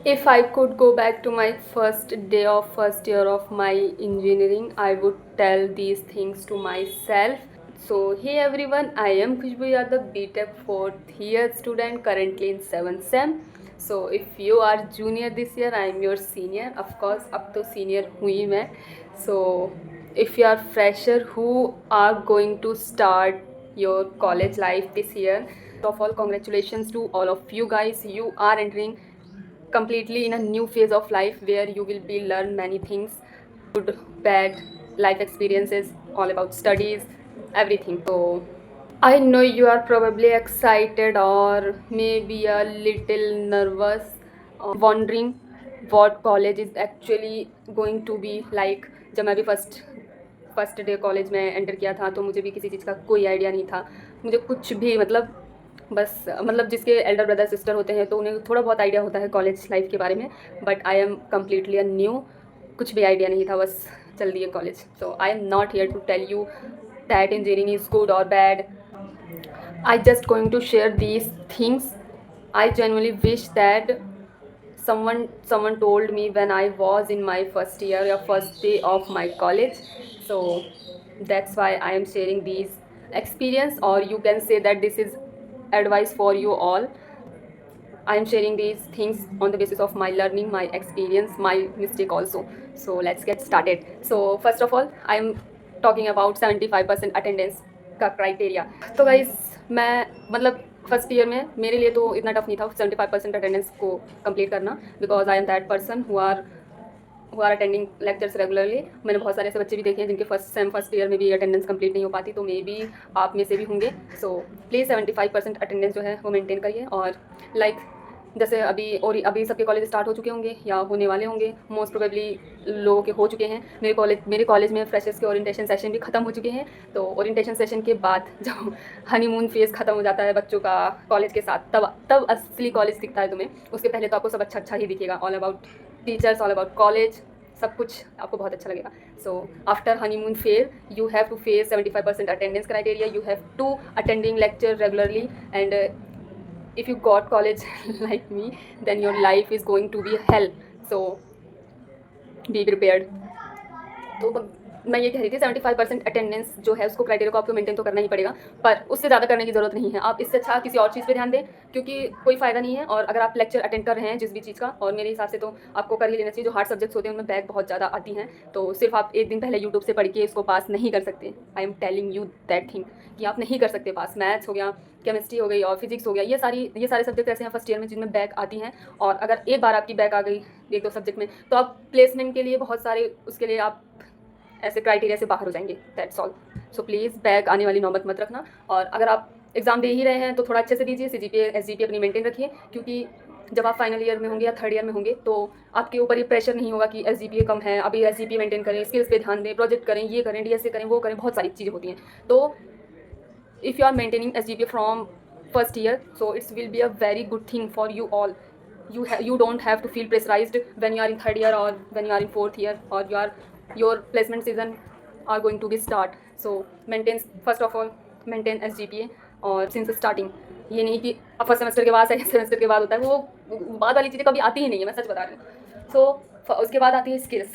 If I could go back to my first day of first year of my engineering, I would tell these things to myself. So, hey everyone, I am Khushbu Yadav, BTech 4th year student, currently in 7th sem. So, if you are junior this year, I am your senior. Of course, अब तो senior हुई मैं. So, if you are fresher who are going to start your college life this year, first of all, congratulations to all of you guys. You are entering completely in a new phase of life where you will be learn many things, good, bad, life experiences, all about studies, everything. So I know you are probably excited or maybe a little nervous, wondering what college is actually going to be like. जब मैं भी first day college में enter किया था तो मुझे भी किसी चीज़ का कोई आइडिया नहीं था, मुझे कुछ भी मतलब बस मतलब जिसके एल्डर ब्रदर सिस्टर होते हैं तो उन्हें थोड़ा बहुत आइडिया होता है कॉलेज लाइफ के बारे में, but I am completely a new, कुछ भी आइडिया नहीं था, बस चल दिए college. So I am not here to tell you that engineering is good और bad. I just going to share these things. I genuinely wish that someone told me when I was in my first year or first day of my college. So that's why I am sharing these experience, or you can say that this is advice for you all. I am sharing these things on the basis of my learning, my experience, my mistake also. So let's get started. So first of all, I am talking about 75% attendance का criteria. तो guys मैं मतलब first year में मेरे लिए तो इतना tough नहीं था 75% अटेंडेंस को कंप्लीट करना, because I am that person who are attending lectures regularly. मैंने बहुत सारे ऐसे बच्चे भी देखे हैं जिनके फर्स्ट ईयर में भी अटेंडेंस कंप्लीट नहीं हो पाती, तो मे बी आप में से भी होंगे. सो प्लीज़ 75% अटेंडेंस जो है वो मेंटेन करिए. और लाइक जैसे अभी सबके कॉलेज स्टार्ट हो चुके होंगे या होने वाले होंगे, मोस्ट प्रोबेबली लोगों के हो चुके हैं. मेरे कॉलेज में फ्रेशर्स के ओरिएंटेशन सेशन भी ख़त्म हो चुके हैं. तो ओरिएंटेशन सेशन के बाद जब हनीमून फेज़ ख़त्म हो जाता है बच्चों का कॉलेज के साथ, तब असली कॉलेज दिखता है तुम्हें. उसके पहले तो आपको सब अच्छा ही दिखेगा, all about teachers, all about college, सब कुछ आपको बहुत अच्छा लगेगा. So after honeymoon phase you have to face 75% attendance criteria. You have to attending lecture regularly, and if you got college like me, then your life is going to be hell. So be prepared. तो मैं ये कह रही थी 75% attendance जो है उसको criteria को आपको मेंटेन तो करना ही पड़ेगा, पर उससे ज़्यादा करने की ज़रूरत नहीं है. आप इससे अच्छा किसी और चीज़ पे ध्यान दें, क्योंकि कोई फ़ायदा नहीं है. और अगर आप लेक्चर अटेंड कर रहे हैं जिस भी चीज़ का, और मेरे हिसाब से तो आपको कर ही लेना चाहिए. जो हार्ड सब्जेक्ट्स होते हैं उनमें बैक बहुत ज़्यादा आती हैं, तो सिर्फ आप एक दिन पहले यूट्यूब से पढ़ के इसको पास नहीं कर सकते. आई am telling you that thing कि आप नहीं कर सकते पास. मैथ्स हो गया, केमिस्ट्री हो गई और फिजिक्स हो गया, ये सारे सब्जेक्ट ऐसे हैं फर्स्ट ईयर में जिनमें बैक आती हैं. और अगर एक बार आपकी बैक आ गई एक दो सब्जेक्ट में, तो आप प्लेसमेंट के लिए बहुत सारे उसके लिए आप ऐसे क्राइटेरिया से बाहर हो जाएंगे. That's all. So please back आने वाली नौबत मत रखना. और अगर आप एग्ज़ाम दे ही रहे हैं तो थोड़ा अच्छे से दीजिए. CGPA SGPA अपनी मेंटेन रखिए, क्योंकि जब आप फाइनल ईयर में होंगे या थर्ड ईयर में होंगे तो आपके ऊपर ये प्रेशर नहीं होगा कि SGPA कम है, अभी SGPA मेंटेन करें, स्किल्स पे ध्यान दें, प्रोजेक्ट करें, ये करें, DSA करें, वो करें, बहुत सारी चीज़ें होती हैं. तो if you are maintaining SGPA from first year, so it will be a very good thing for you all. You don't have to feel pressurized when you are in third year or when you are in fourth year, or your placement season are going to be start. So maintain, first of all maintain SGPA. और since starting, ये नहीं कि अब first semester के बाद second semester के बाद होता है, वो बाद वाली चीज़ें कभी आती ही नहीं है, मैं सच बता रही हूँ. सो उसके बाद आती है स्किल्स,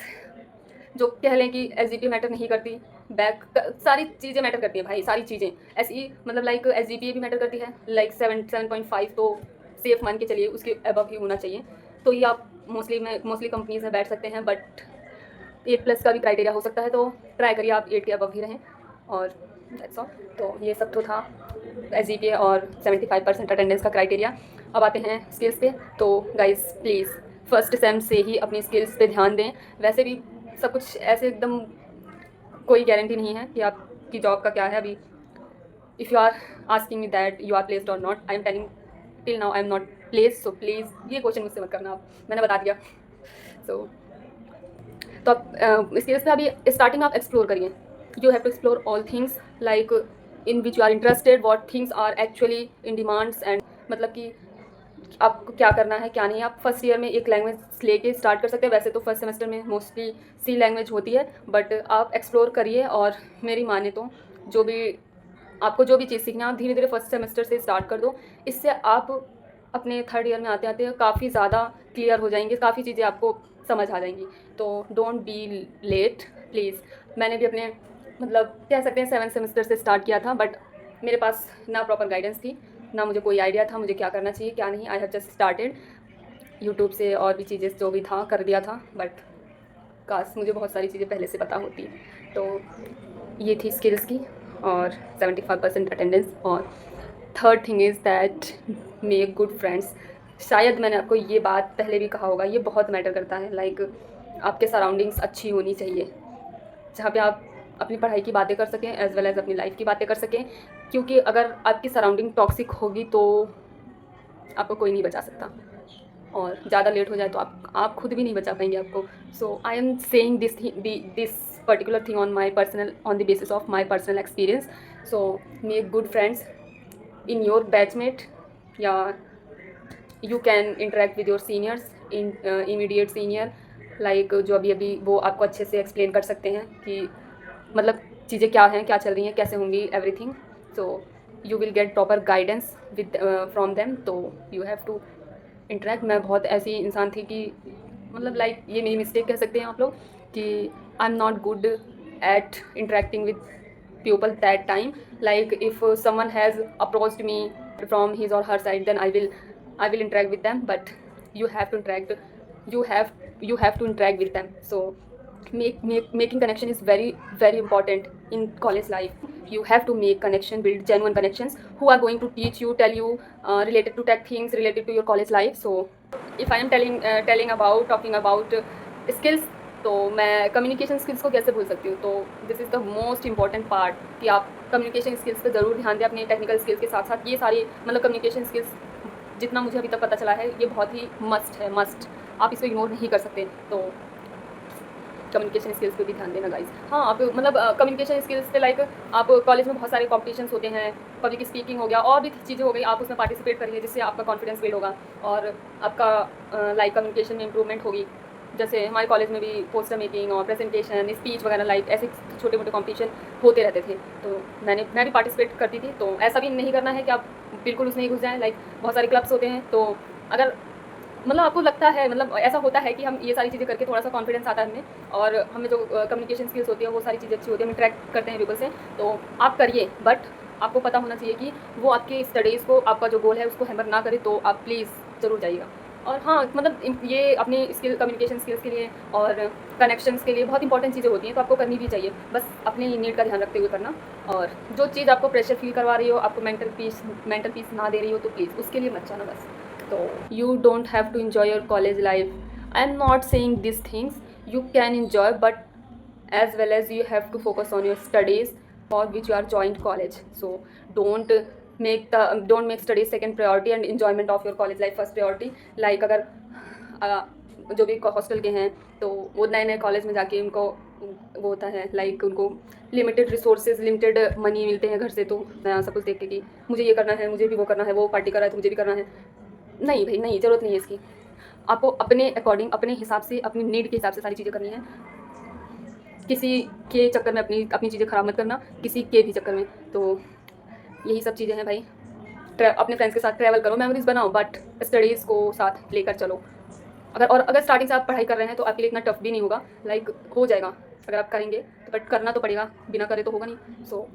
जो कह लें कि SGPA मैटर नहीं करती, बैक सारी चीज़ें मैटर करती हैं भाई, सारी चीज़ें. SE मतलब लाइक SGPA भी मैटर करती है, लाइक 7.5 तो सेफ मान के चलिए, उसके अबव ही होना चाहिए. तो ये आप मोस्टली कंपनीज में बैठ सकते हैं, बट 8+ का भी क्राइटेरिया हो सकता है, तो ट्राई करिए आप 8 के अबव ही रहें. और दैट्स ऑल. तो ये सब तो था SGPA और 75% अटेंडेंस का क्राइटेरिया. अब आते हैं स्किल्स पे. तो गाइस प्लीज़ फर्स्ट सेम से ही अपनी स्किल्स पे ध्यान दें. वैसे भी सब कुछ ऐसे एकदम कोई गारंटी नहीं है कि आपकी जॉब का क्या है. अभी if you are asking me that you are placed or not, I am telling till now I am not placed. So please ये क्वेश्चन मुझसे मत करना, आप मैंने बता दिया. सो तो आप स्किल्स पे अभी स्टार्टिंग आप एक्सप्लोर करिए. You have to explore all things like in which you are interested, what things are actually in demands, and मतलब कि आपको क्या करना है क्या नहीं. आप फर्स्ट ईयर में एक लैंग्वेज लेके स्टार्ट कर सकते हैं. वैसे तो फर्स्ट सेमेस्टर में मोस्टली C लैंग्वेज होती है, बट आप एक्सप्लोर करिए. और मेरी माने तो आपको जो भी चीज़ सीखना है आप धीरे धीरे फर्स्ट सेमेस्टर से स्टार्ट कर दो. इससे आप अपने थर्ड ईयर में आते आते काफ़ी ज़्यादा क्लियर हो जाएंगे, काफ़ी चीज़ें आपको समझ आ जाएंगी। तो डोंट बी लेट प्लीज़। मैंने भी अपने मतलब कह सकते हैं 7th सेमेस्टर से स्टार्ट किया था, बट मेरे पास ना प्रॉपर गाइडेंस थी, ना मुझे कोई आइडिया था मुझे क्या करना चाहिए क्या नहीं। I have just started YouTube से और भी चीज़ें जो भी था कर दिया था, बट काश मुझे बहुत सारी चीज़ें पहले से पता होती। तो ये थी स्किल्स की और 75% अटेंडेंस। और third thing is that make good friends. शायद मैंने आपको ये बात पहले भी कहा होगा, ये बहुत मैटर करता है। लाइक आपके सराउंडिंग्स अच्छी होनी चाहिए, जहाँ पे आप अपनी पढ़ाई की बातें कर सकें एज़ वेल एज़ अपनी लाइफ की बातें कर सकें। क्योंकि अगर आपकी सराउंडिंग टॉक्सिक होगी तो आपको कोई नहीं बचा सकता, और ज़्यादा लेट हो जाए तो आप खुद भी नहीं बचा पाएंगे आपको। So I am saying this particular thing on the basis of my personal experience. So make good friends in your batchmate, या you can interact with your seniors, immediate senior, like जो अभी अभी वो आपको अच्छे से एक्सप्लेन कर सकते हैं कि मतलब चीज़ें क्या हैं, क्या चल रही हैं, कैसे होंगी, everything. So you will get proper guidance with from them. तो यू हैव टू इंटरेक्ट। मैं बहुत ऐसी इंसान थी कि मतलब लाइक ये मेरी मिस्टेक कह सकते हैं आप लोग कि आई am not good at interacting with people that time. Like if someone has approached me from his or her side, then I will interact with them, but you have to interact, you have to interact with them. So making connection is very very important in college life. You have to make connection, build genuine connections who are going to teach you, tell you related to tech things, related to your college life. So if I am talking about skills, तो मैं communication skills को कैसे भूल सकती हूँ। तो this is the most important part कि आप कम्युनिकेशन स्किल्स पे ज़रूर ध्यान दें अपने टेक्निकल स्किल्स के साथ साथ। ये सारी मतलब कम्युनिकेशन स्किल्स जितना मुझे अभी तक पता चला है ये बहुत ही मस्ट है, मस्ट। आप इसको इग्नोर नहीं कर सकते। तो कम्युनिकेशन स्किल्स पे भी ध्यान देना गाइस। हाँ, आप मतलब कम्युनिकेशन स्किल्स पे लाइक आप कॉलेज में बहुत सारे कॉम्पिटिशन्स होते हैं, पब्लिक स्पीकिंग हो गया और भी चीज़ें हो गई, आप उसमें पार्टिसिपेट करिए जिससे आपका कॉन्फिडेंस बिल्ड होगा और आपका लाइक कम्युनिकेशन में इंप्रूवमेंट होगी। जैसे हमारे कॉलेज में भी पोस्टर मेकिंग और प्रेजेंटेशन, स्पीच वगैरह लाइक ऐसे छोटे मोटे कॉम्पिटिशन होते रहते थे। तो मैं भी पार्टिसिपेट करती थी। तो ऐसा भी नहीं करना है कि आप बिल्कुल उसमें ही घुस जाएँ। लाइक बहुत सारे क्लब्स होते हैं, तो अगर मतलब आपको लगता है मतलब ऐसा होता है कि हम ये सारी चीज़ें करके थोड़ा सा कॉन्फिडेंस आता है हमें, और हमें जो कम्युनिकेशन स्किल्स होती है वो सारी चीज़ें अच्छी होती है, हम इंटरेक्ट करते हैं पीपल से, तो आप करिए। बट आपको पता होना चाहिए कि वो आपकी स्टडीज़ को, आपका जो गोल है उसको हैम्पर ना करे। तो आप प्लीज़ ज़रूर जाइएगा। और हाँ, मतलब ये अपनी स्किल, कम्युनिकेशन स्किल्स के लिए और कनेक्शंस के लिए बहुत इंपॉर्टेंट चीज़ें होती हैं, तो आपको करनी भी चाहिए। बस अपनी नीड का ध्यान रखते हुए करना। और जो चीज़ आपको प्रेशर फील करवा रही हो, आपको मेंटल पीस ना दे रही हो, तो प्लीज़ उसके लिए मत जाना बस। तो you don't have to enjoy your college life. I am not saying these things. You can enjoy, but as well as you have to focus on your studies for which you are joined college. So don't make studies second priority and enjoyment of your college life first priority. Like अगर जो भी hostel के हैं तो वो नए नए college में जाके उनको वो होता है लाइक उनको लिमिटेड रिसोर्सेज, लिमिटेड मनी मिलते हैं घर से, तो नया सब कुछ देख के कि मुझे ये करना है, मुझे भी वो करना है, वो पार्टी कर रहा है तो मुझे भी करना है। नहीं भाई नहीं, ज़रूरत नहीं है इसकी। आपको अपने अकॉर्डिंग, अपने हिसाब से, अपनी नीड के हिसाब से सारी चीज़ें करनी है। किसी के चक्कर में अपनी चीज़ें ख़राब मत करना, किसी के भी चक्कर में। तो यही सब चीज़ें हैं भाई। अपने फ्रेंड्स के साथ ट्रैवल करो, मेमोरीज बनाओ, बट स्टडीज़ को साथ लेकर चलो। अगर स्टार्टिंग से आप पढ़ाई कर रहे हैं तो आपके लिए इतना टफ भी नहीं होगा, लाइक हो जाएगा अगर आप करेंगे तो, बट करना तो पड़ेगा, बिना करे तो होगा नहीं। सो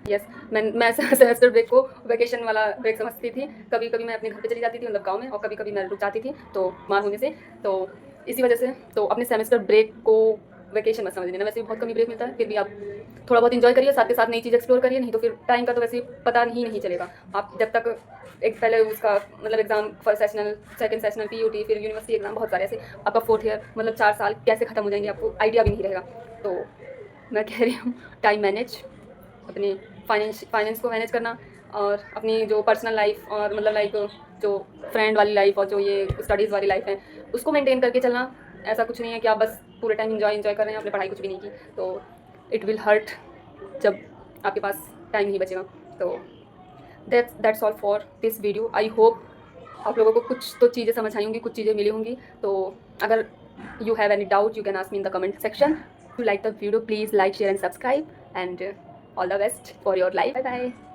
यस, मैं सेमेस्टर ब्रेक को वेकेशन वाला ब्रेक समझती थी। कभी कभी मैं अपने घर पे चली जाती थी, मतलब गांव में, और कभी कभी मैं रुक जाती थी तो मार होने से। तो इसी वजह से तो अपने सेमेस्टर ब्रेक को वेकेशन मत समझ लेना। वैसे भी बहुत कमी ब्रेक मिलता है, फिर भी आप थोड़ा बहुत इन्जॉय करिए, साथ के साथ नई चीज़ एक्सप्लोर करिए, नहीं तो फिर टाइम का तो वैसे पता ही नहीं चलेगा। आप जब तक एक पहले उसका मतलब exam, first sessional, second sessional, PUT, फिर यूनिवर्सिटी एग्जाम, बहुत सारे ऐसे, आपका 4th ईयर मतलब 4 साल कैसे ख़त्म हो जाएंगे आपको आइडिया भी नहीं रहेगा। तो मैं कह रही हूँ टाइम मैनेज, अपने फाइनेंस को मैनेज करना, और अपनी जो पर्सनल लाइफ और मतलब लाइक जो फ्रेंड वाली लाइफ और जो ये स्टडीज़ वाली लाइफ है उसको मेंटेन करके चलना। ऐसा कुछ नहीं है कि आप बस पूरे टाइम इन्जॉय कर रहे हैं, आपने पढ़ाई कुछ भी नहीं की, तो इट विल हर्ट जब आपके पास टाइम नहीं बचेगा। तो that's all for this video. I hope आप लोगों को कुछ तो चीज़ें समझ आई होंगी, कुछ चीज़ें मिली होंगी। तो अगर you have any doubt you can ask me in the comment section. If you like the video, please like, share and subscribe, and all the best for your life. Bye bye.